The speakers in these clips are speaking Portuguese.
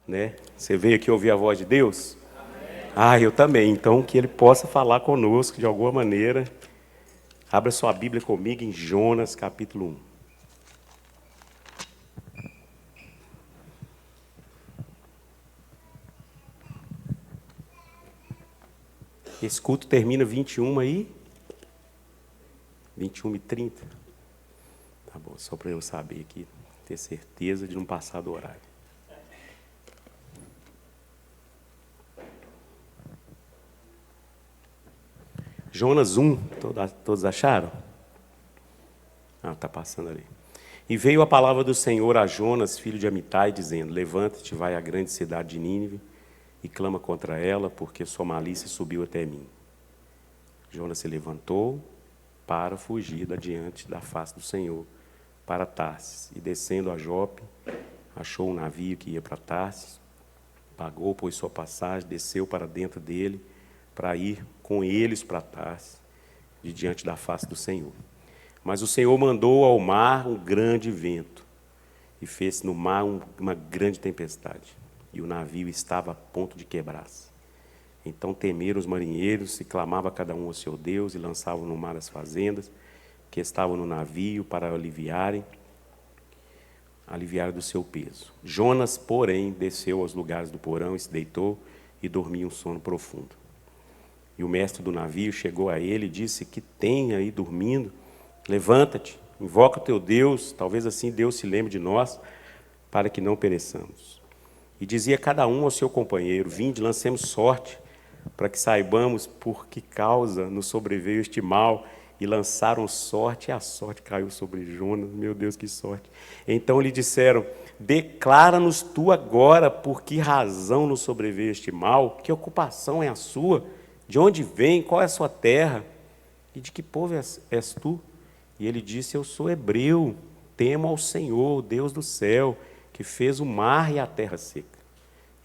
né? Você veio aqui ouvir a voz de Deus? Ah, eu também. Então, que Ele possa falar conosco de alguma maneira. Abra sua Bíblia comigo em Jonas, capítulo 1. Esse culto termina 21 aí? 21h30? Tá bom, só para eu saber aqui, ter certeza de não passar do horário. Jonas 1, todos acharam? Ah, está passando ali. E veio a palavra do Senhor a Jonas, filho de Amitai, dizendo: Levanta-te, vai à grande cidade de Nínive e clama contra ela, porque sua malícia subiu até mim. Jonas se levantou para fugir da diante da face do Senhor, para Tarsis, e descendo a Jope, achou um navio que ia para Tarsis, pagou, pois, sua passagem, desceu para dentro dele, para ir com eles para Tarsis, de diante da face do Senhor. Mas o Senhor mandou ao mar um grande vento, e fez no mar uma grande tempestade, e o navio estava a ponto de quebrar-se. Então temeram os marinheiros, e clamava cada um ao seu Deus, e lançavam no mar as fazendas que estavam no navio para aliviar do seu peso. Jonas, porém, desceu aos lugares do porão e se deitou e dormia um sono profundo. E o mestre do navio chegou a ele e disse: Que tem aí dormindo? Levanta-te, invoca o teu Deus, talvez assim Deus se lembre de nós, para que não pereçamos. E dizia cada um ao seu companheiro: Vinde, lancemos sorte, para que saibamos por que causa nos sobreveio este mal. E lançaram sorte, e a sorte caiu sobre Jonas. Meu Deus, que sorte! Então lhe disseram: Declara-nos tu agora por que razão nos sobreveio este mal, que ocupação é a sua, de onde vem, qual é a sua terra, e de que povo és tu? E ele disse: Eu sou hebreu, temo ao Senhor, Deus do céu, que fez o mar e a terra seca.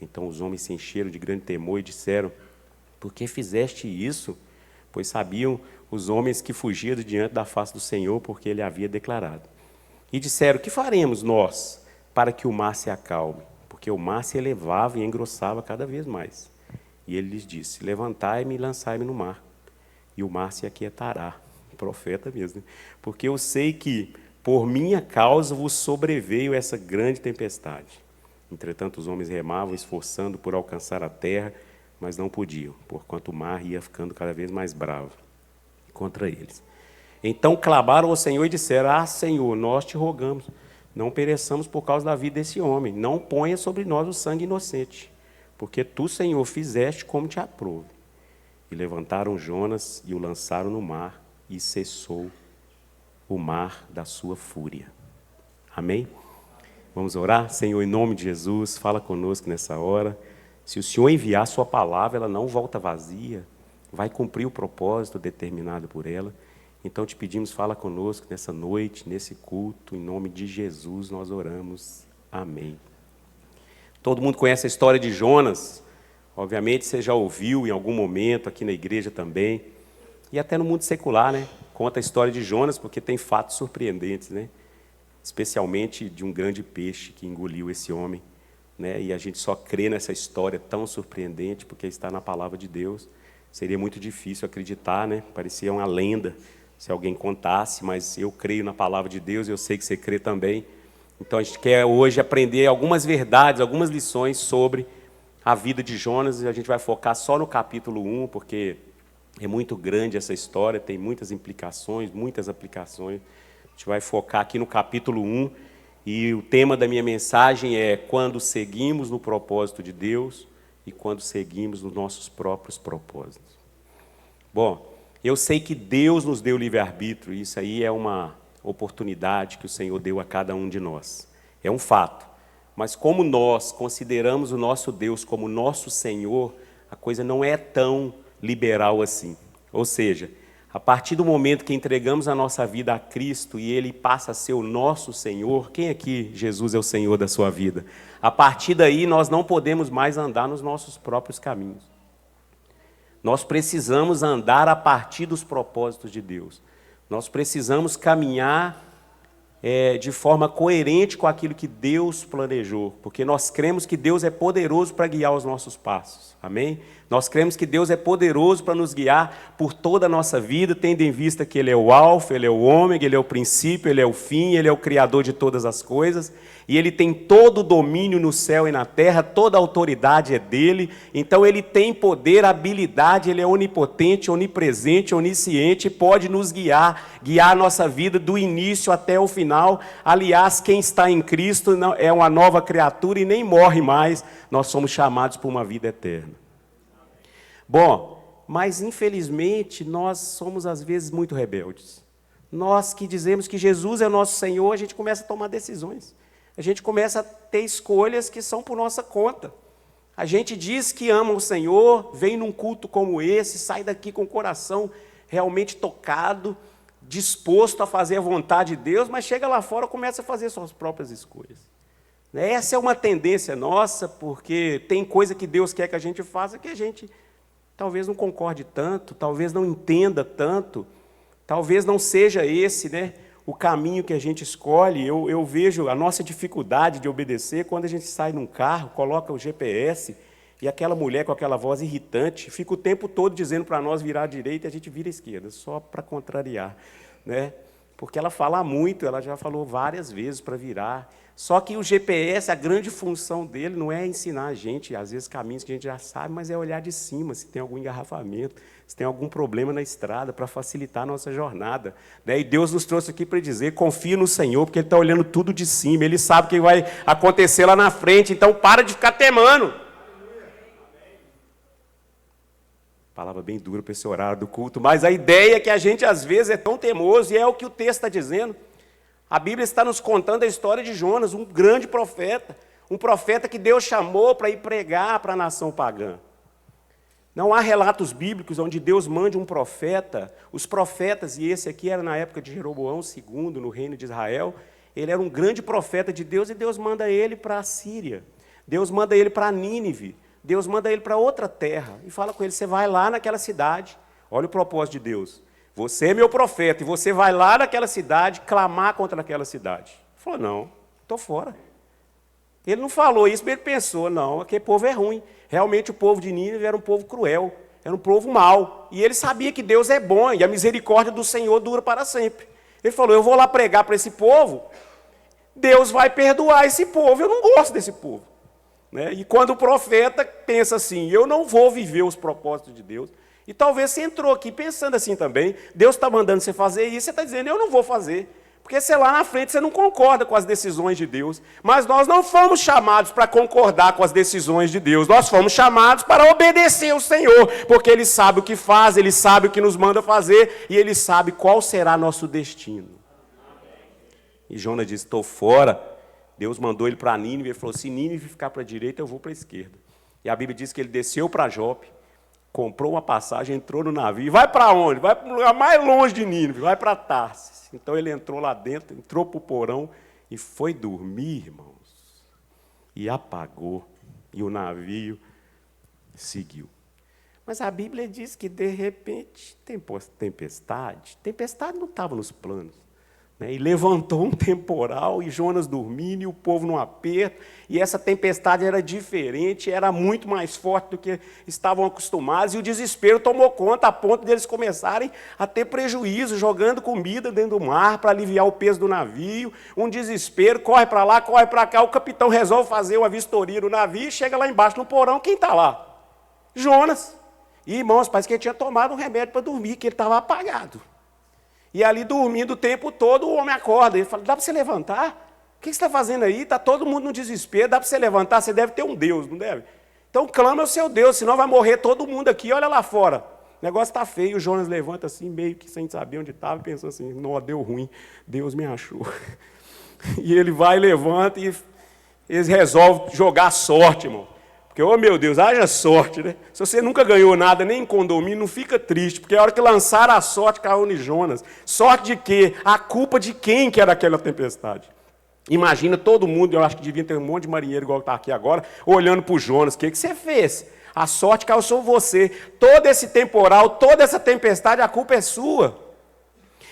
Então os homens se encheram de grande temor e disseram: Por que fizeste isso? Pois sabiam os homens que fugiam de diante da face do Senhor, porque ele havia declarado. E disseram: Que faremos nós para que o mar se acalme? Porque o mar se elevava e engrossava cada vez mais. E ele lhes disse: Levantai-me e lançai-me no mar, e o mar se aquietará. Profeta mesmo, né? Porque eu sei que por minha causa vos sobreveio essa grande tempestade. Entretanto, os homens remavam, esforçando por alcançar a terra, mas não podiam, porquanto o mar ia ficando cada vez mais bravo contra eles. Então clamaram ao Senhor e disseram: Ah, Senhor, nós te rogamos, não pereçamos por causa da vida desse homem, não ponha sobre nós o sangue inocente, porque tu, Senhor, fizeste como te aprouve. E levantaram Jonas e o lançaram no mar, e cessou o mar da sua fúria. Amém? Vamos orar? Senhor, em nome de Jesus, fala conosco nessa hora. Se o Senhor enviar a sua palavra, ela não volta vazia, vai cumprir o propósito determinado por ela. Então te pedimos, fala conosco nessa noite, nesse culto, em nome de Jesus nós oramos. Amém. Todo mundo conhece a história de Jonas, obviamente você já ouviu em algum momento, aqui na igreja também, e até no mundo secular, né? Conta a história de Jonas, porque tem fatos surpreendentes, né? Especialmente de um grande peixe que engoliu esse homem, né? E a gente só crê nessa história tão surpreendente porque está na palavra de Deus. Seria muito difícil acreditar, né? Parecia uma lenda se alguém contasse, mas eu creio na palavra de Deus, eu sei que você crê também. Então a gente quer hoje aprender algumas verdades, algumas lições sobre a vida de Jonas, e a gente vai focar só no capítulo 1, porque é muito grande essa história, tem muitas implicações, muitas aplicações. A gente vai focar aqui no capítulo 1, e o tema da minha mensagem é: quando seguimos no propósito de Deus e quando seguimos nos nossos próprios propósitos. Bom, eu sei que Deus nos deu livre-arbítrio, e isso aí é uma oportunidade que o Senhor deu a cada um de nós. É um fato. Mas como nós consideramos o nosso Deus como nosso Senhor, a coisa não é tão liberal assim. Ou seja, a partir do momento que entregamos a nossa vida a Cristo e Ele passa a ser o nosso Senhor, quem aqui, Jesus é o Senhor da sua vida? A partir daí nós não podemos mais andar nos nossos próprios caminhos. Nós precisamos andar a partir dos propósitos de Deus. Nós precisamos caminhar de forma coerente com aquilo que Deus planejou, porque nós cremos que Deus é poderoso para guiar os nossos passos, amém? Nós cremos que Deus é poderoso para nos guiar por toda a nossa vida, tendo em vista que Ele é o alfa, Ele é o ômega, Ele é o princípio, Ele é o fim, Ele é o criador de todas as coisas, e Ele tem todo o domínio no céu e na terra, toda a autoridade é dEle, então Ele tem poder, habilidade, Ele é onipotente, onipresente, onisciente, e pode nos guiar a nossa vida do início até o final. Aliás, quem está em Cristo é uma nova criatura e nem morre mais, nós somos chamados por uma vida eterna. Bom, mas infelizmente nós somos às vezes muito rebeldes. Nós que dizemos que Jesus é o nosso Senhor, a gente começa a tomar decisões. A gente começa a ter escolhas que são por nossa conta. A gente diz que ama o Senhor, vem num culto como esse, sai daqui com o coração realmente tocado, disposto a fazer a vontade de Deus, mas chega lá fora e começa a fazer suas próprias escolhas. Essa é uma tendência nossa, porque tem coisa que Deus quer que a gente faça que a gente talvez não concorde tanto, talvez não entenda tanto, talvez não seja esse, o caminho que a gente escolhe. Eu vejo a nossa dificuldade de obedecer quando a gente sai num carro, coloca o GPS, e aquela mulher com aquela voz irritante fica o tempo todo dizendo para nós virar à direita e a gente vira à esquerda, só para contrariar, Porque ela fala muito, ela já falou várias vezes para virar. Só que o GPS, a grande função dele não é ensinar a gente, às vezes, caminhos que a gente já sabe, mas é olhar de cima, se tem algum engarrafamento, se tem algum problema na estrada, para facilitar a nossa jornada. E Deus nos trouxe aqui para dizer, confia no Senhor, porque Ele está olhando tudo de cima, Ele sabe o que vai acontecer lá na frente, então para de ficar temando. Palavra bem dura para esse horário do culto, mas a ideia é que a gente, às vezes, é tão teimoso, e é o que o texto está dizendo. A Bíblia está nos contando a história de Jonas, um grande profeta, um profeta que Deus chamou para ir pregar para a nação pagã. Não há relatos bíblicos onde Deus mande um profeta. Os profetas, e esse aqui era na época de Jeroboão II, no reino de Israel, ele era um grande profeta de Deus, e Deus manda ele para a Síria, Deus manda ele para Nínive, Deus manda ele para outra terra, e fala com ele, você vai lá naquela cidade, olha o propósito de Deus, você é meu profeta, e você vai lá naquela cidade, clamar contra aquela cidade. Ele falou, não, estou fora. Ele não falou isso, mas ele pensou, não, aquele povo é ruim. Realmente o povo de Nínive era um povo cruel, era um povo mau. E ele sabia que Deus é bom, e a misericórdia do Senhor dura para sempre. Ele falou, eu vou lá pregar para esse povo, Deus vai perdoar esse povo, eu não gosto desse povo. E quando o profeta pensa assim, eu não vou viver os propósitos de Deus, e talvez você entrou aqui pensando assim também, Deus está mandando você fazer isso, você está dizendo, eu não vou fazer, porque sei lá na frente você não concorda com as decisões de Deus, mas nós não fomos chamados para concordar com as decisões de Deus, nós fomos chamados para obedecer ao Senhor, porque Ele sabe o que faz, Ele sabe o que nos manda fazer, e Ele sabe qual será nosso destino. E Jonas disse, estou fora. Deus mandou ele para Nínive, ele falou, se Nínive ficar para a direita, eu vou para a esquerda. E a Bíblia diz que ele desceu para Jope, comprou uma passagem, entrou no navio, e vai para onde? Vai para o lugar mais longe de Nínive, vai para Tarsis. Então ele entrou lá dentro, entrou para o porão e foi dormir, irmãos. E apagou, e o navio seguiu. Mas a Bíblia diz que, de repente, tempestade não estava nos planos. E levantou um temporal, e Jonas dormindo, e o povo num aperto, e essa tempestade era diferente, era muito mais forte do que estavam acostumados, e o desespero tomou conta, a ponto deles começarem a ter prejuízo, jogando comida dentro do mar, para aliviar o peso do navio, um desespero, corre para lá, corre para cá, o capitão resolve fazer uma vistoria no navio, e chega lá embaixo no porão, quem está lá? Jonas. E, irmãos, parece que ele tinha tomado um remédio para dormir, que ele estava apagado. E ali dormindo o tempo todo, o homem acorda. Ele fala, dá para você levantar? O que você está fazendo aí? Está todo mundo no desespero, dá para você levantar? Você deve ter um Deus, não deve? Então clama ao seu Deus, senão vai morrer todo mundo aqui, olha lá fora. O negócio está feio, o Jonas levanta assim, meio que sem saber onde estava, pensando assim, não, deu ruim, Deus me achou. E ele vai, levanta, e eles resolvem jogar sorte, irmão. Porque, oh meu Deus, haja sorte, né? Se você nunca ganhou nada, nem em condomínio, não fica triste, porque a hora que lançaram a sorte, caiu em Jonas. Sorte de quê? A culpa de quem que era aquela tempestade? Imagina todo mundo, eu acho que devia ter um monte de marinheiro igual está aqui agora, olhando para o Jonas, o que você fez? A sorte caiu sobre você. Todo esse temporal, toda essa tempestade, a culpa é sua.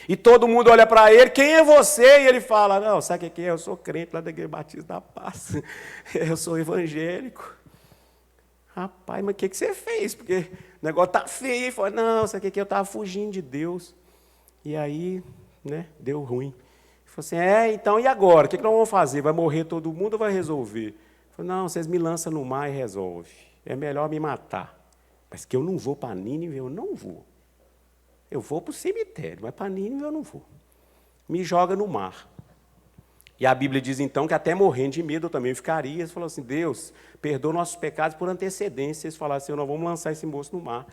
E todo mundo olha para ele, quem é você? E ele fala, não, sabe o que é? Eu sou crente lá da Igreja Batista da Paz. Eu sou evangélico. Rapaz, mas o que você fez? Porque o negócio está feio. Ele falou, não, sabe o que é? Eu estava fugindo de Deus. E aí, né, deu ruim. Ele falou assim, então e agora? O que nós vamos fazer? Vai morrer todo mundo ou vai resolver? Ele falou, não, vocês me lançam no mar e resolvem. É melhor me matar. Mas que eu não vou para Nínive, eu não vou. Eu vou para o cemitério, mas para Nínive eu não vou. Me joga no mar. E a Bíblia diz, então, que até morrendo de medo eu também ficaria. Ele falou assim, Deus, perdoa nossos pecados por antecedência. Eles falaram assim, nós vamos lançar esse moço no mar,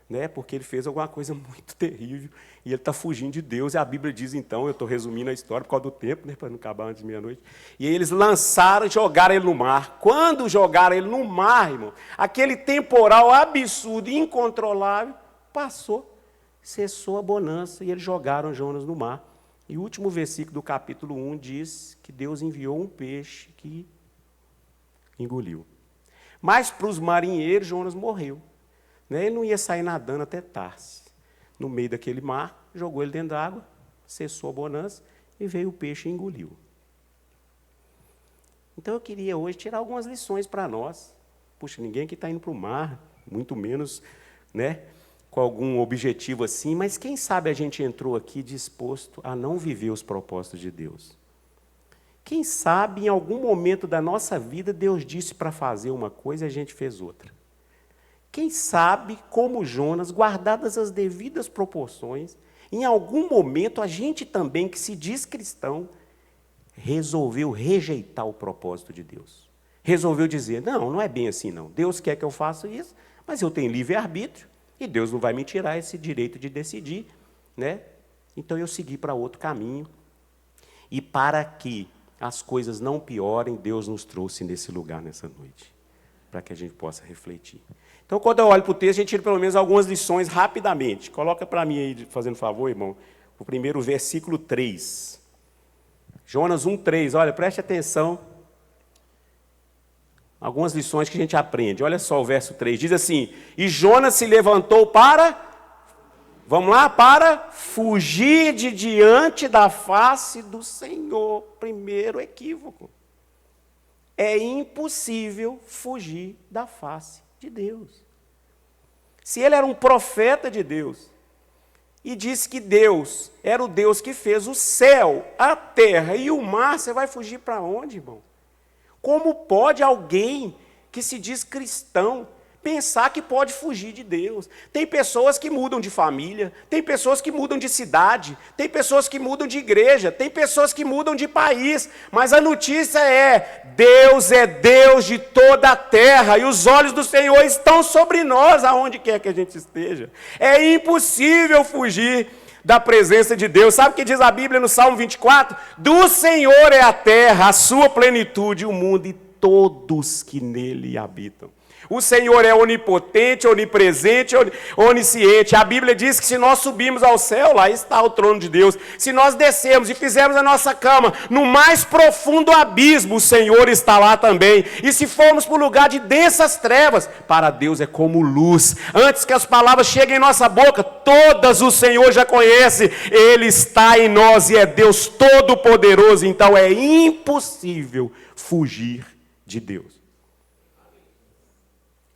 né? Porque ele fez alguma coisa muito terrível e ele está fugindo de Deus. E a Bíblia diz, então, eu estou resumindo a história por causa do tempo, né, para não acabar antes de meia-noite. E aí eles lançaram e jogaram ele no mar. Quando jogaram ele no mar, irmão, aquele temporal absurdo e incontrolável passou, cessou a bonança e eles jogaram Jonas no mar. E o último versículo do capítulo 1 diz que Deus enviou um peixe que engoliu. Mas para os marinheiros, Jonas morreu. Ele não ia sair nadando até Tarsis. No meio daquele mar, jogou ele dentro da água, cessou a bonança e veio o peixe e engoliu. Então eu queria hoje tirar algumas lições para nós. Puxa, ninguém aqui está indo para o mar, muito menos, né, com algum objetivo assim, mas quem sabe a gente entrou aqui disposto a não viver os propósitos de Deus. Quem sabe, em algum momento da nossa vida, Deus disse para fazer uma coisa e a gente fez outra. Quem sabe, como Jonas, guardadas as devidas proporções, em algum momento a gente também, que se diz cristão, resolveu rejeitar o propósito de Deus. Resolveu dizer, não é bem assim não. Deus quer que eu faça isso, mas eu tenho livre-arbítrio. E Deus não vai me tirar esse direito de decidir, né? Então eu segui para outro caminho. E para que as coisas não piorem, Deus nos trouxe nesse lugar nessa noite, para que a gente possa refletir. Então, quando eu olho para o texto, a gente tira pelo menos algumas lições rapidamente. Coloca para mim aí, fazendo favor, irmão, o primeiro versículo 3. Jonas 1:3, olha, preste atenção. Algumas lições que a gente aprende. Olha só o verso 3. Diz assim, e Jonas se levantou para, vamos lá, para fugir de diante da face do Senhor. Primeiro equívoco. É impossível fugir da face de Deus. Se ele era um profeta de Deus, e disse que Deus era o Deus que fez o céu, a terra e o mar, você vai fugir para onde, irmão? Como pode alguém que se diz cristão pensar que pode fugir de Deus? Tem pessoas que mudam de família, tem pessoas que mudam de cidade, tem pessoas que mudam de igreja, tem pessoas que mudam de país, mas a notícia é Deus de toda a terra, e os olhos do Senhor estão sobre nós, aonde quer que a gente esteja. É impossível fugir da presença de Deus. Sabe o que diz a Bíblia no Salmo 24? Do Senhor é a terra, a sua plenitude, o mundo e todos que nele habitam. O Senhor é onipotente, onipresente, onisciente. A Bíblia diz que se nós subirmos ao céu, lá está o trono de Deus. Se nós descermos e fizermos a nossa cama no mais profundo abismo, o Senhor está lá também. E se formos para o lugar de densas trevas, para Deus é como luz. Antes que as palavras cheguem em nossa boca, todas o Senhor já conhece. Ele está em nós e é Deus Todo-Poderoso. Então é impossível fugir de Deus.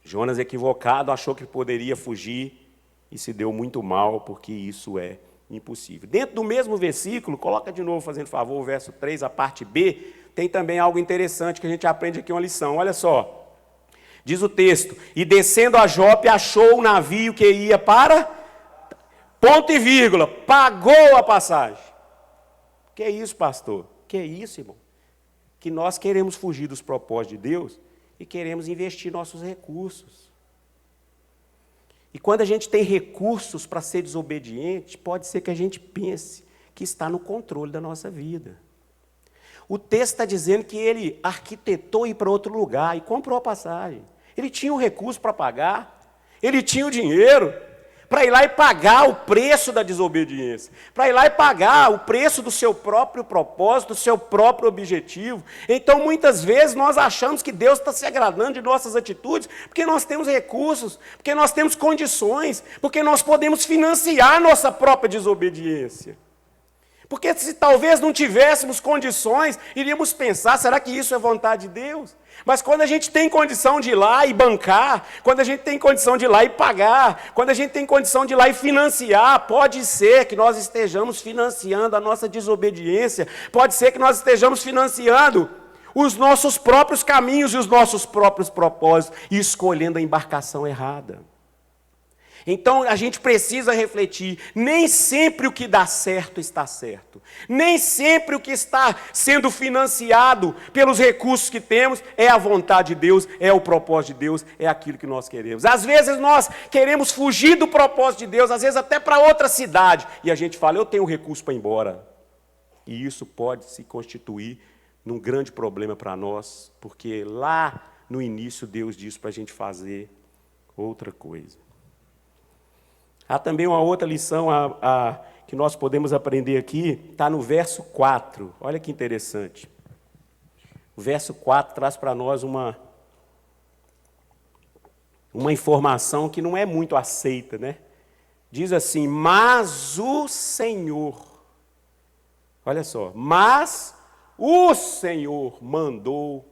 Jonas, equivocado, achou que poderia fugir e se deu muito mal, porque isso é impossível. Dentro do mesmo versículo, coloca de novo, fazendo favor, o verso 3, a parte B, tem também algo interessante que a gente aprende aqui, uma lição. Olha só, diz o texto, e descendo a Jope, achou o navio que ia para, ponto e vírgula, pagou a passagem. Que é isso, pastor? Que é isso, irmão? Que nós queremos fugir dos propósitos de Deus, e queremos investir nossos recursos. E quando a gente tem recursos para ser desobediente, pode ser que a gente pense que está no controle da nossa vida. O texto está dizendo que ele arquitetou ir para outro lugar e comprou a passagem. Ele tinha o recurso para pagar, ele tinha o dinheiro para ir lá e pagar o preço da desobediência, para ir lá e pagar o preço do seu próprio propósito, do seu próprio objetivo. Então, muitas vezes, nós achamos que Deus está se agradando de nossas atitudes, porque nós temos recursos, porque nós temos condições, porque nós podemos financiar nossa própria desobediência. Porque se talvez não tivéssemos condições, iríamos pensar, será que isso é vontade de Deus? Mas quando a gente tem condição de ir lá e bancar, quando a gente tem condição de ir lá e pagar, quando a gente tem condição de ir lá e financiar, pode ser que nós estejamos financiando a nossa desobediência, pode ser que nós estejamos financiando os nossos próprios caminhos e os nossos próprios propósitos, e escolhendo a embarcação errada. Então a gente precisa refletir, nem sempre o que dá certo está certo, nem sempre o que está sendo financiado pelos recursos que temos é a vontade de Deus, é o propósito de Deus, é aquilo que nós queremos. Às vezes nós queremos fugir do propósito de Deus, às vezes até para outra cidade, e a gente fala, eu tenho recurso para ir embora. E isso pode se constituir num grande problema para nós, porque lá no início Deus disse para a gente fazer outra coisa. Há também uma outra lição que nós podemos aprender aqui, está no verso 4. Olha que interessante. O verso 4 traz para nós uma informação que não é muito aceita, né? Diz assim, mas o Senhor, olha só, mas o Senhor mandou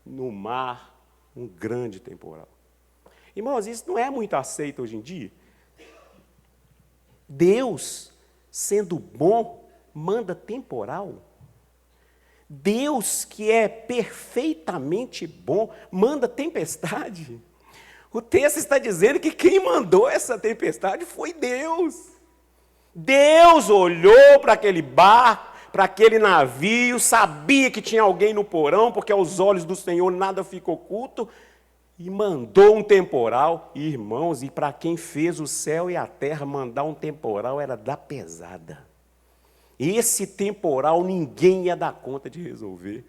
no mar um grande temporal. Irmãos, isso não é muito aceito hoje em dia. Deus, sendo bom, manda temporal. Deus, que é perfeitamente bom, manda tempestade. O texto está dizendo que quem mandou essa tempestade foi Deus. Deus olhou para aquele barco, para aquele navio, sabia que tinha alguém no porão, porque aos olhos do Senhor nada fica oculto, e mandou um temporal, irmãos, e para quem fez o céu e a terra, mandar um temporal era dar pesada. Esse temporal ninguém ia dar conta de resolver.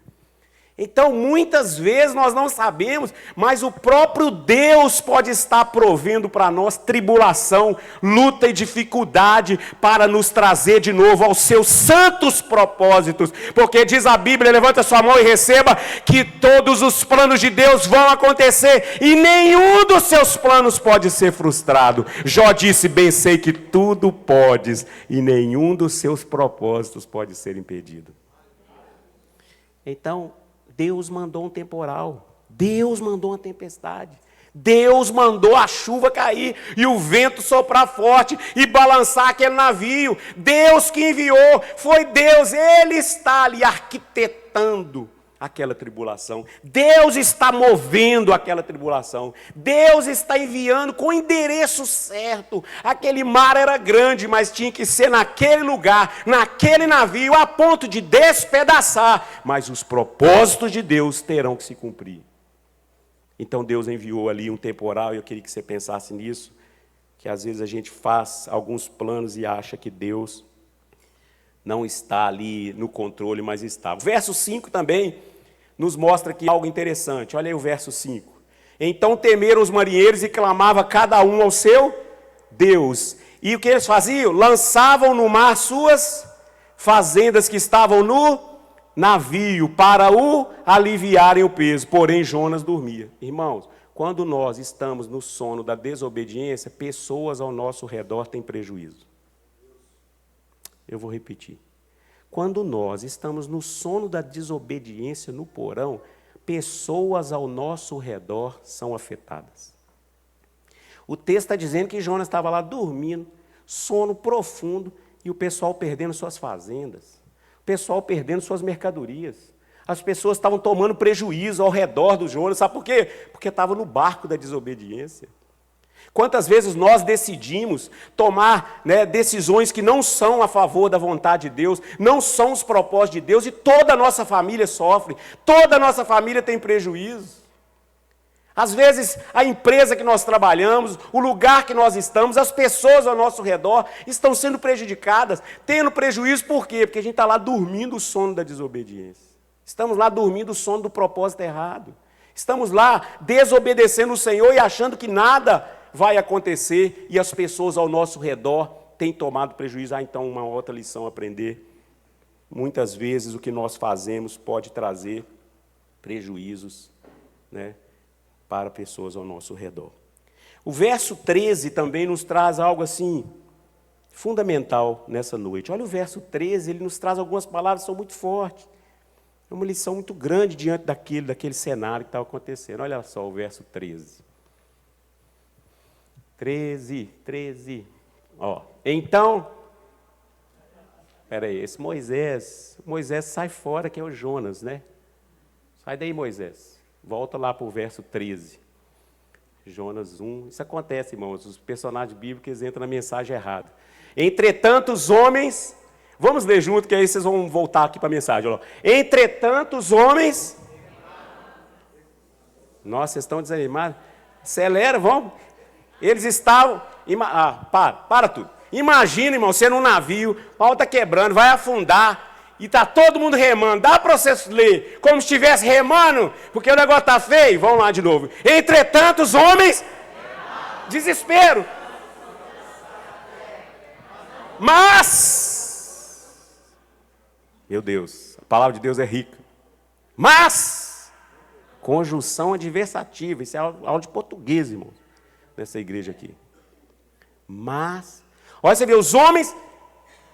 Então, muitas vezes nós não sabemos, mas o próprio Deus pode estar provendo para nós tribulação, luta e dificuldade para nos trazer de novo aos seus santos propósitos. Porque diz a Bíblia, levanta sua mão e receba, que todos os planos de Deus vão acontecer e nenhum dos seus planos pode ser frustrado. Jó disse, bem sei que tudo podes e nenhum dos seus propósitos pode ser impedido. Então, Deus mandou um temporal, Deus mandou uma tempestade, Deus mandou a chuva cair e o vento soprar forte e balançar aquele navio. Deus que enviou, foi Deus, Ele está ali arquitetando aquela tribulação. Deus está movendo aquela tribulação. Deus está enviando com o endereço certo. Aquele mar era grande, mas tinha que ser naquele lugar, naquele navio, a ponto de despedaçar. Mas os propósitos de Deus terão que se cumprir. Então Deus enviou ali um temporal, e eu queria que você pensasse nisso, que às vezes a gente faz alguns planos e acha que Deus não está ali no controle, mas está. O verso 5 também nos mostra aqui algo interessante. Olha aí o verso 5. Então temeram os marinheiros e clamava cada um ao seu Deus. E o que eles faziam? Lançavam no mar suas fazendas que estavam no navio para o aliviarem o peso. Porém Jonas dormia. Irmãos, quando nós estamos no sono da desobediência, pessoas ao nosso redor têm prejuízo. Eu vou repetir. Quando nós estamos no sono da desobediência no porão, pessoas ao nosso redor são afetadas. O texto está dizendo que Jonas estava lá dormindo, sono profundo, e o pessoal perdendo suas fazendas, o pessoal perdendo suas mercadorias. As pessoas estavam tomando prejuízo ao redor do Jonas. Sabe por quê? Porque estava no barco da desobediência. Quantas vezes nós decidimos tomar decisões que não são a favor da vontade de Deus, não são os propósitos de Deus, e toda a nossa família sofre, toda a nossa família tem prejuízo. Às vezes a empresa que nós trabalhamos, o lugar que nós estamos, as pessoas ao nosso redor estão sendo prejudicadas, tendo prejuízo. Por quê? Porque a gente está lá dormindo o sono da desobediência. Estamos lá dormindo o sono do propósito errado. Estamos lá desobedecendo o Senhor e achando que nada vai acontecer, e as pessoas ao nosso redor têm tomado prejuízo. Então, uma outra lição a aprender. Muitas vezes o que nós fazemos pode trazer prejuízos, para pessoas ao nosso redor. O verso 13 também nos traz algo assim, fundamental nessa noite. Olha o verso 13, ele nos traz algumas palavras que são muito fortes. É uma lição muito grande diante daquele cenário que estava acontecendo. Olha só o verso 13. 13. Ó, então, espera aí, esse Moisés sai fora, que é o Jonas, né? Sai daí, Moisés. Volta lá para o verso 13. Jonas 1. Isso acontece, irmãos. Os personagens bíblicos entram na mensagem errada. Entretanto, os homens... Vamos ler junto, que aí vocês vão voltar aqui para a mensagem. Olha. Entretanto, os homens... Nossa, vocês estão desanimados? Acelera, vamos. Eles estavam... para tudo. Imagina, irmão, você num navio, o pau está quebrando, vai afundar, e está todo mundo remando. Dá para você ler como se estivesse remando, porque o negócio está feio? Vamos lá de novo. Entretanto, os homens... Desespero. Mas... Meu Deus, a palavra de Deus é rica. Mas... Conjunção adversativa. Isso é aula de português, irmão, nessa igreja aqui. Mas... Olha, você vê, os homens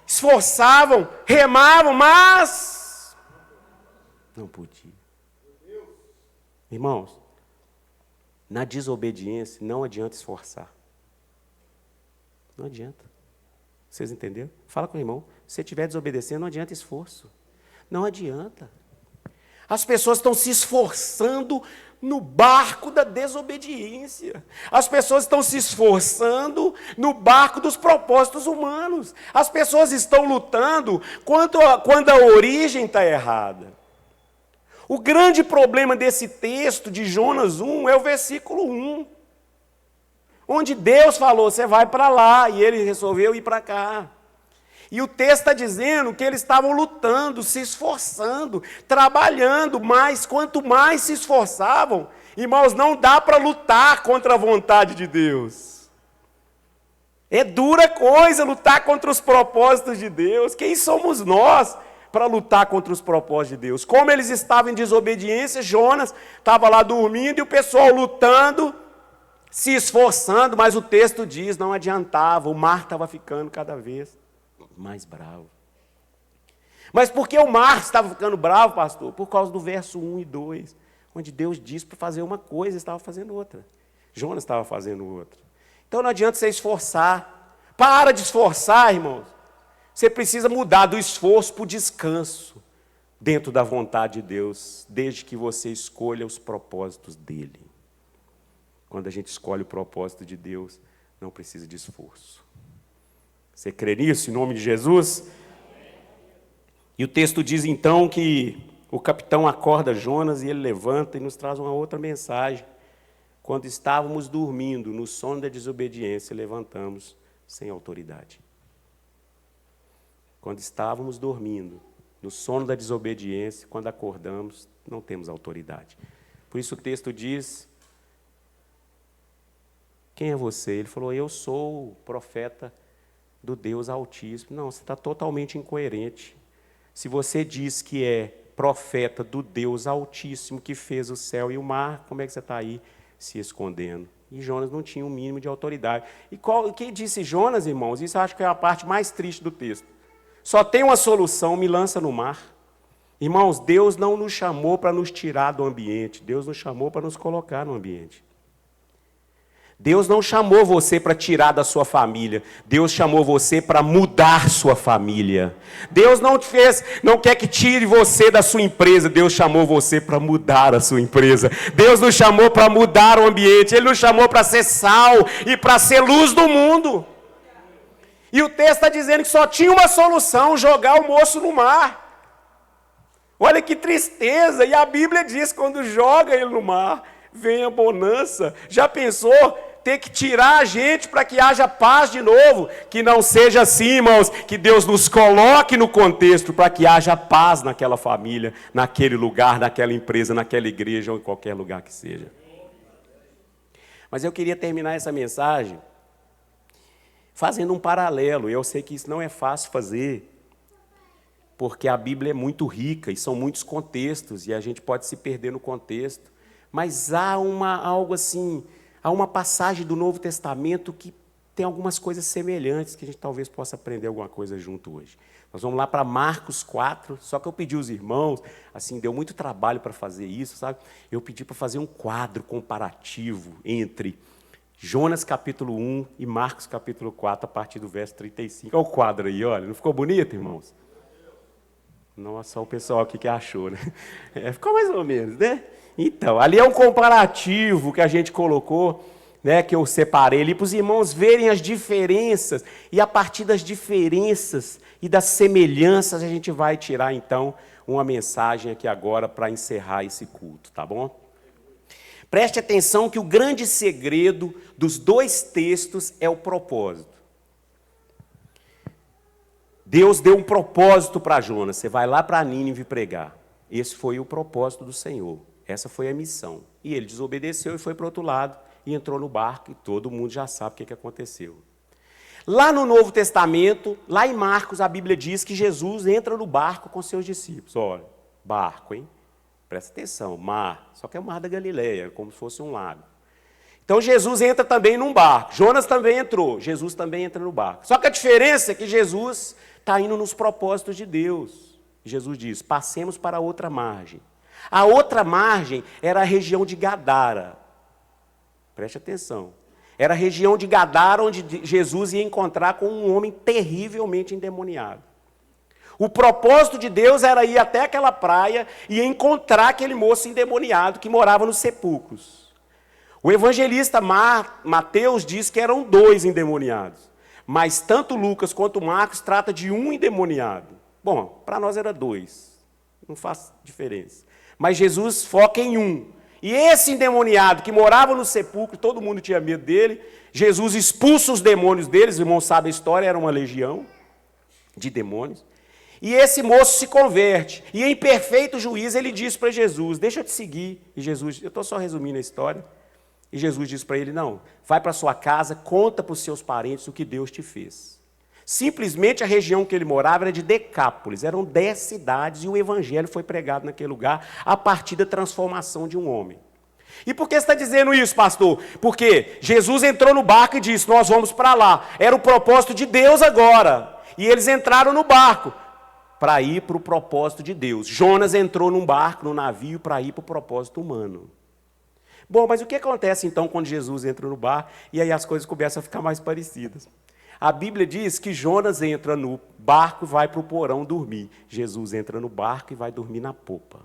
esforçavam, remavam, mas... Não podia. Irmãos, na desobediência não adianta esforçar. Não adianta. Vocês entenderam? Fala com o irmão. Se você estiver desobedecendo, não adianta esforço. Não adianta. As pessoas estão se esforçando no barco da desobediência. As pessoas estão se esforçando no barco dos propósitos humanos. As pessoas estão lutando quando a origem está errada. O grande problema desse texto de Jonas 1 é o versículo 1. Onde Deus falou, você vai para lá, e ele resolveu ir para cá. E o texto está dizendo que eles estavam lutando, se esforçando, trabalhando, mas quanto mais se esforçavam, irmãos, não dá para lutar contra a vontade de Deus. É dura coisa lutar contra os propósitos de Deus. Quem somos nós para lutar contra os propósitos de Deus? Como eles estavam em desobediência, Jonas estava lá dormindo e o pessoal lutando, se esforçando, mas o texto diz, não adiantava, o mar estava ficando cada vez mais bravo. Mas por que o mar estava ficando bravo, pastor? Por causa do verso 1 e 2, onde Deus diz para fazer uma coisa, estava fazendo outra. Jonas estava fazendo outra. Então não adianta você esforçar. Para de esforçar, irmãos. Você precisa mudar do esforço para o descanso dentro da vontade de Deus, desde que você escolha os propósitos dele. Quando a gente escolhe o propósito de Deus, não precisa de esforço. Você crê nisso, em nome de Jesus? E o texto diz então que o capitão acorda Jonas e ele levanta e nos traz uma outra mensagem. Quando estávamos dormindo, no sono da desobediência, levantamos sem autoridade. Quando estávamos dormindo, no sono da desobediência, quando acordamos, não temos autoridade. Por isso o texto diz... Quem é você? Ele falou, eu sou o profeta do Deus Altíssimo. Não, você está totalmente incoerente. Se você diz que é profeta do Deus Altíssimo, que fez o céu e o mar, como é que você está aí se escondendo? E Jonas não tinha um mínimo de autoridade. E quem disse Jonas, irmãos? Isso eu acho que é a parte mais triste do texto. Só tem uma solução, me lança no mar. Irmãos, Deus não nos chamou para nos tirar do ambiente. Deus nos chamou para nos colocar no ambiente. Deus não chamou você para tirar da sua família. Deus chamou você para mudar sua família. Deus não quer que tire você da sua empresa. Deus chamou você para mudar a sua empresa. Deus nos chamou para mudar o ambiente. Ele nos chamou para ser sal e para ser luz do mundo. E o texto está dizendo que só tinha uma solução, jogar o moço no mar. Olha que tristeza. E a Bíblia diz, quando joga ele no mar, vem a bonança. Já pensou ter que tirar a gente para que haja paz de novo? Que não seja assim, irmãos, que Deus nos coloque no contexto para que haja paz naquela família, naquele lugar, naquela empresa, naquela igreja ou em qualquer lugar que seja. Mas eu queria terminar essa mensagem fazendo um paralelo. Eu sei que isso não é fácil fazer, porque a Bíblia é muito rica e são muitos contextos e a gente pode se perder no contexto. Mas há uma passagem do Novo Testamento que tem algumas coisas semelhantes que a gente talvez possa aprender alguma coisa junto hoje. Nós vamos lá para Marcos 4, só que eu pedi aos irmãos, assim, deu muito trabalho para fazer isso, sabe? Eu pedi para fazer um quadro comparativo entre Jonas capítulo 1 e Marcos capítulo 4, a partir do verso 35. Olha o quadro aí, olha, não ficou bonito, irmãos? Nossa, só o pessoal aqui que achou, né? Ficou mais ou menos, né? Então, ali é um comparativo que a gente colocou, né, que eu separei ali para os irmãos verem as diferenças, e a partir das diferenças e das semelhanças a gente vai tirar, então, uma mensagem aqui agora para encerrar esse culto, tá bom? Preste atenção que o grande segredo dos dois textos é o propósito. Deus deu um propósito para Jonas, você vai lá para Nínive pregar. Esse foi o propósito do Senhor, essa foi a missão. E ele desobedeceu e foi para o outro lado, e entrou no barco, e todo mundo já sabe o que aconteceu. Lá no Novo Testamento, lá em Marcos, a Bíblia diz que Jesus entra no barco com seus discípulos. Olha, barco, hein? Presta atenção, mar, só que é o mar da Galileia, como se fosse um lago. Então Jesus entra também num barco, Jonas também entrou, Jesus também entra no barco. Só que a diferença é que Jesus está indo nos propósitos de Deus. Jesus diz, passemos para a outra margem. A outra margem era a região de Gadara. Preste atenção. Era a região de Gadara onde Jesus ia encontrar com um homem terrivelmente endemoniado. O propósito de Deus era ir até aquela praia e encontrar aquele moço endemoniado que morava nos sepulcros. O evangelista Mateus diz que eram 2 endemoniados, mas tanto Lucas quanto Marcos trata de um endemoniado. Bom, para nós era 2, não faz diferença. Mas Jesus foca em um. E esse endemoniado que morava no sepulcro, todo mundo tinha medo dele, Jesus expulsa os demônios deles, os irmãos sabem a história, era uma legião de demônios. E esse moço se converte, e em perfeito juízo ele diz para Jesus, deixa eu te seguir. E Jesus, eu estou só resumindo a história, e Jesus diz para ele, não, vai para sua casa, conta para os seus parentes o que Deus te fez. Simplesmente a região que ele morava era de Decápolis, eram 10 cidades, e o evangelho foi pregado naquele lugar, a partir da transformação de um homem. E por que você está dizendo isso, pastor? Porque Jesus entrou no barco e disse, nós vamos para lá, era o propósito de Deus agora, e eles entraram no barco, para ir para o propósito de Deus. Jonas entrou num barco, num navio, para ir para o propósito humano. Bom, mas o que acontece então quando Jesus entra no barco e aí as coisas começam a ficar mais parecidas? A Bíblia diz que Jonas entra no barco e vai para o porão dormir. Jesus entra no barco e vai dormir na popa.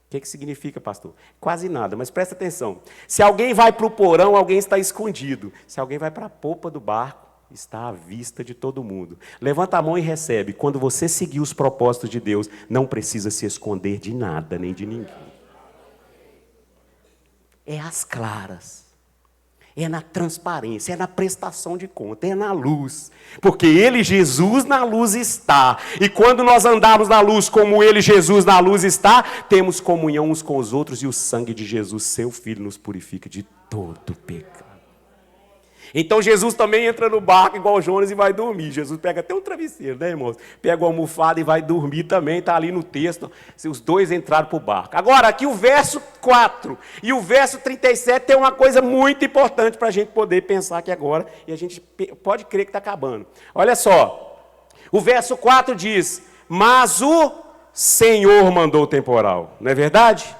O que significa, pastor? Quase nada, mas presta atenção. Se alguém vai para o porão, alguém está escondido. Se alguém vai para a popa do barco, está à vista de todo mundo. Levanta a mão e recebe. Quando você seguir os propósitos de Deus, não precisa se esconder de nada, nem de ninguém. É às claras. É na transparência, é na prestação de conta, é na luz. Porque ele, Jesus, na luz está. E quando nós andamos na luz como ele, Jesus, na luz está, temos comunhão uns com os outros e o sangue de Jesus, seu Filho, nos purifica de todo pecado. Então Jesus também entra no barco igual Jonas e vai dormir. Jesus pega até um travesseiro, né, irmãos? Pega uma almofada e vai dormir também, está ali no texto. Se os 2 entraram para o barco. Agora, aqui o verso 4 e o verso 37 tem uma coisa muito importante para a gente poder pensar aqui agora. E a gente pode crer que está acabando. Olha só, o verso 4 diz, mas o Senhor mandou o temporal. Não é verdade?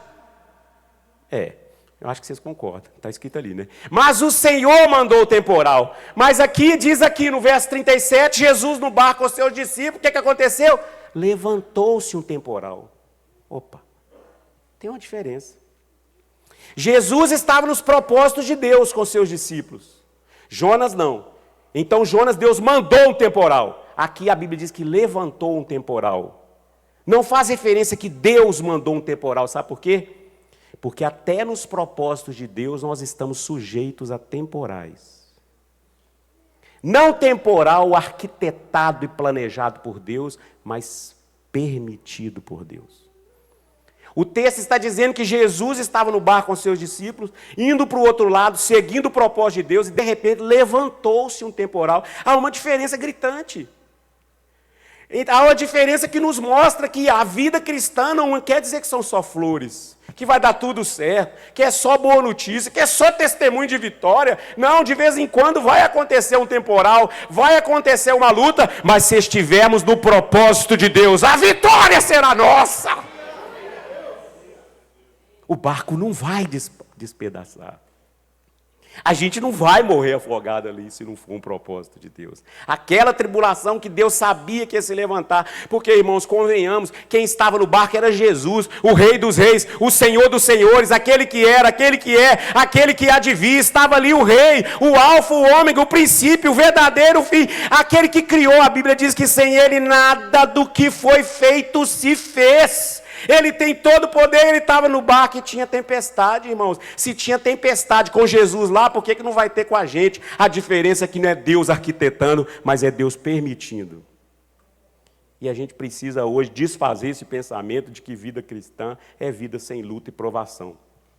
É. Eu acho que vocês concordam, está escrito ali, né? Mas o Senhor mandou o temporal. Mas aqui, diz aqui no verso 37, Jesus no barco com os seus discípulos, o que aconteceu? Levantou-se um temporal. Opa, tem uma diferença. Jesus estava nos propósitos de Deus com os seus discípulos. Jonas não. Então Jonas, Deus mandou um temporal. Aqui a Bíblia diz que levantou um temporal. Não faz referência que Deus mandou um temporal, sabe por quê? Porque até nos propósitos de Deus nós estamos sujeitos a temporais. Não temporal arquitetado e planejado por Deus, mas permitido por Deus. O texto está dizendo que Jesus estava no barco com seus discípulos, indo para o outro lado, seguindo o propósito de Deus, e de repente levantou-se um temporal. Há uma diferença gritante. Há uma diferença que nos mostra que a vida cristã não quer dizer que são só flores, que vai dar tudo certo, que é só boa notícia, que é só testemunho de vitória. Não, de vez em quando vai acontecer um temporal, vai acontecer uma luta, mas se estivermos no propósito de Deus, a vitória será nossa. O barco não vai despedaçar. A gente não vai morrer afogado ali se não for um propósito de Deus. Aquela tribulação que Deus sabia que ia se levantar. Porque, irmãos, convenhamos, quem estava no barco era Jesus, o Rei dos Reis, o Senhor dos Senhores, aquele que era, aquele que é, aquele que há de vir. Estava ali o Rei, o Alfa, o Ômega, o princípio, o verdadeiro fim. Aquele que criou, a Bíblia diz que sem Ele nada do que foi feito se fez. Ele tem todo o poder, ele estava no barco e tinha tempestade, irmãos. Se tinha tempestade com Jesus lá, por que não vai ter com a gente? A diferença é que não é Deus arquitetando, mas é Deus permitindo. E a gente precisa hoje desfazer esse pensamento de que vida cristã é vida sem luta e provação.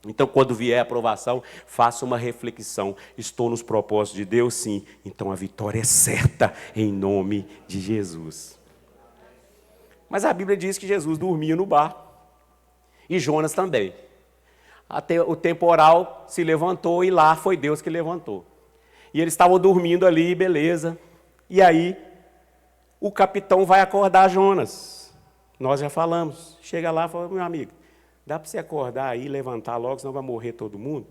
Então, quando vier a provação, faça uma reflexão. Estou nos propósitos de Deus? Sim. Então, a vitória é certa em nome de Jesus. Mas a Bíblia diz que Jesus dormia no barco. E Jonas também. Até o temporal se levantou e lá foi Deus que levantou. E eles estavam dormindo ali, beleza. E aí, o capitão vai acordar Jonas. Nós já falamos. Chega lá e fala, meu amigo, dá para você acordar aí, levantar logo, senão vai morrer todo mundo?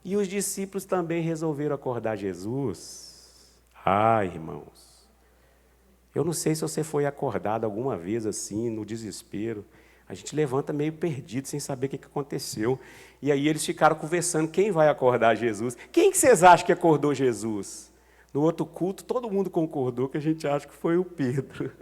E os discípulos também resolveram acordar Jesus. Irmãos. Eu não sei se você foi acordado alguma vez assim, no desespero. A gente levanta meio perdido, sem saber o que aconteceu. E aí eles ficaram conversando, quem vai acordar Jesus? Quem que vocês acham que acordou Jesus? No outro culto, todo mundo concordou que a gente acha que foi o Pedro.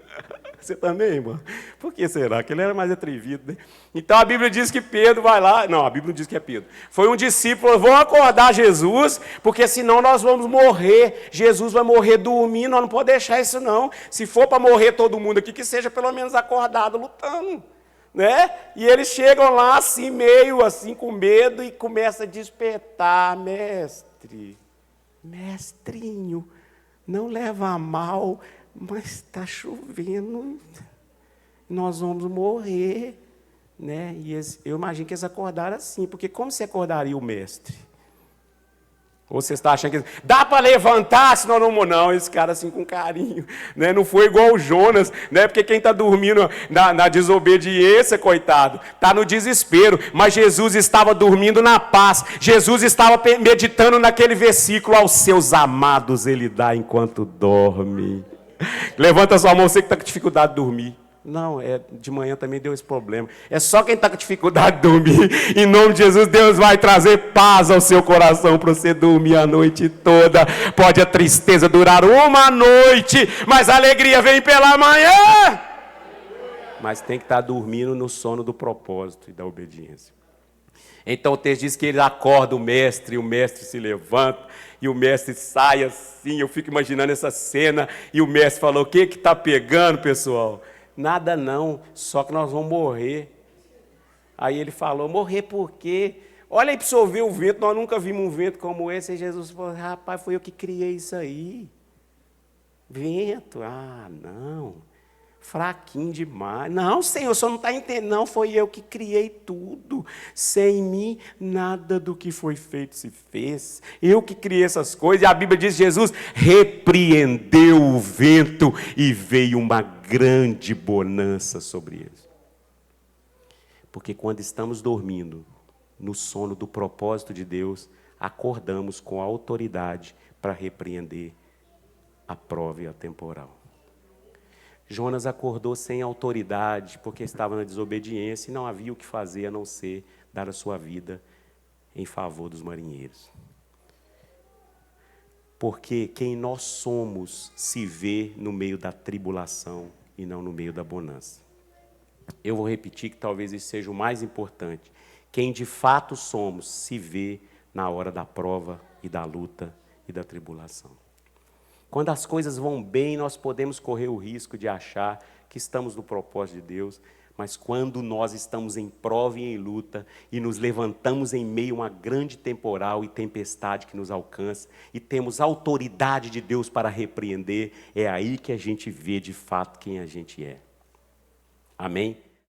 Você também, irmão? Por que será? Que ele era mais atrevido, né? Então a Bíblia diz que Pedro vai lá. Não, a Bíblia não diz que é Pedro. Foi um discípulo, vão acordar Jesus, porque senão nós vamos morrer. Jesus vai morrer dormindo, nós não podemos deixar isso não. Se for para morrer todo mundo aqui, que seja pelo menos acordado lutando. Né? E eles chegam lá assim, meio assim, com medo, e começa a despertar, mestre. Mestrinho, não leva a mal, mas está chovendo, nós vamos morrer, né? E eu imagino que eles acordaram assim, porque como você acordaria o mestre? Ou você está achando que dá para levantar, senão não, esse cara assim com carinho, né? Não foi igual o Jonas, né? Porque quem está dormindo na desobediência, coitado, está no desespero, mas Jesus estava dormindo na paz, Jesus estava meditando naquele versículo, aos seus amados ele dá enquanto dorme. Levanta sua mão, você que está com dificuldade de dormir. Não, de manhã também deu esse problema. É só quem está com dificuldade de dormir. Em nome de Jesus, Deus vai trazer paz ao seu coração para você dormir a noite toda. Pode a tristeza durar uma noite, mas a alegria vem pela manhã. Mas tem que estar dormindo no sono do propósito e da obediência. Então o texto diz que ele acorda o mestre se levanta, e o mestre sai assim. Eu fico imaginando essa cena, e o mestre falou, o que está pegando, pessoal? Nada não, só que nós vamos morrer. Aí ele falou, morrer por quê? Olha aí para você ouvir o vento, nós nunca vimos um vento como esse. E Jesus falou, rapaz, foi eu que criei isso aí. Vento, não, fraquinho demais. Não, Senhor, o senhor não está entendendo. Não, foi eu que criei tudo. Sem mim, nada do que foi feito se fez. Eu que criei essas coisas. E a Bíblia diz que Jesus repreendeu o vento e veio uma grande bonança sobre eles. Porque quando estamos dormindo, no sono do propósito de Deus, acordamos com autoridade para repreender a prova e a temporal. Jonas acordou sem autoridade, porque estava na desobediência e não havia o que fazer a não ser dar a sua vida em favor dos marinheiros. Porque quem nós somos se vê no meio da tribulação e não no meio da bonança. Eu vou repetir que talvez isso seja o mais importante. Quem de fato somos se vê na hora da prova e da luta e da tribulação. Quando as coisas vão bem, nós podemos correr o risco de achar que estamos no propósito de Deus, Mas quando nós estamos em prova e em luta, e nos levantamos em meio a uma grande temporal e tempestade que nos alcança, e temos autoridade de Deus para repreender, é aí que a gente vê de fato quem a gente é. Amém?